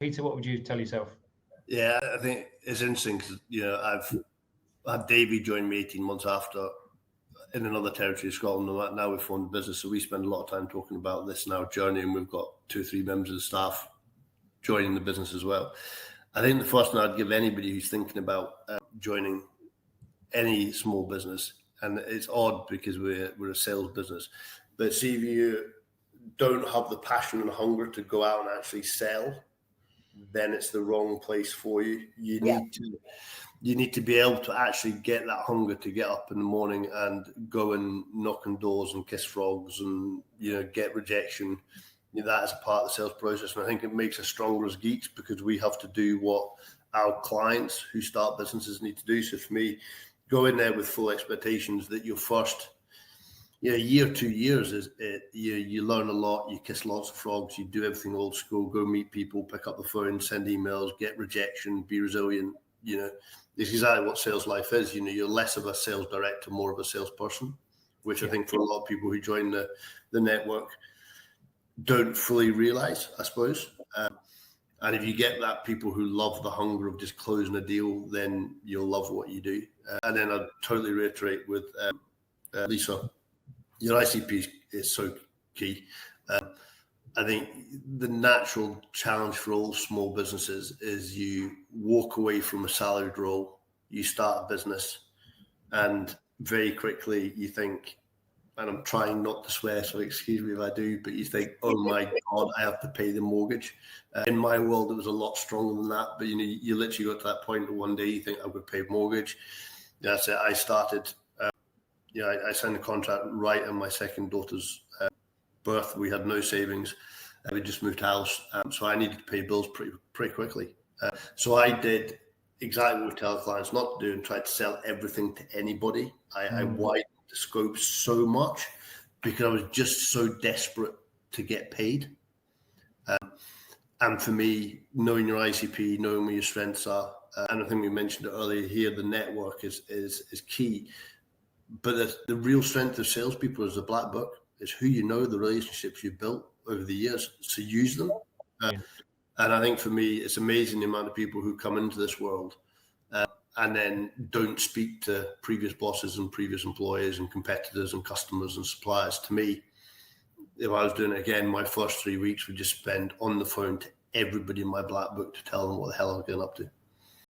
Peter, what would you tell yourself? Yeah, I think it's interesting because, I've had Davey join me 18 months after in another territory of Scotland, and now we've formed a business, so we spend a lot of time talking about this in our journey, and we've got 2 or 3 members of the staff joining the business as well. I think the first thing I'd give anybody who's thinking about joining any small business, and it's odd because we're a sales business, but see, if you don't have the passion and hunger to go out and actually sell, then it's the wrong place for you. You need to be able to actually get that hunger to get up in the morning and go and knock on doors and kiss frogs and get rejection. That is a part of the sales process, and I think it makes us stronger as geeks because we have to do what our clients who start businesses need to do. So for me, go in there with full expectations that your first year, 2 years is you learn a lot, you kiss lots of frogs, you do everything old school, go meet people, pick up the phone, send emails, get rejection, be resilient. It's exactly what sales life is. You're less of a sales director, more of a salesperson, which I think for a lot of people who join the network don't fully realize, I suppose. And if you get that people who love the hunger of just closing a deal, then you'll love what you do. And then I'd totally reiterate with Lisa, your ICP is so key. I think the natural challenge for all small businesses is you walk away from a salaried role, you start a business, and very quickly you think, and I'm trying not to swear, so excuse me if I do, but you think, oh my God, I have to pay the mortgage. In my world, it was a lot stronger than that, but you literally got to that point where one day you think, I'm going to pay mortgage. That's it. I started, I signed a contract right on my second daughter's birth. We had no savings. We just moved house. So I needed to pay bills pretty quickly. So I did exactly what we tell clients not to do and tried to sell everything to anybody. I widened the scope so much because I was just so desperate to get paid. And for me, knowing your ICP, knowing where your strengths are, and I think we mentioned it earlier here, the network is key. But the real strength of salespeople is the black book. It's who you know, the relationships you've built over the years. So use them. And I think for me, it's amazing the amount of people who come into this world and then don't speak to previous bosses and previous employers and competitors and customers and suppliers. To me, if I was doing it again, my first 3 weeks would just spend on the phone to everybody in my black book to tell them what the hell I'm getting up to.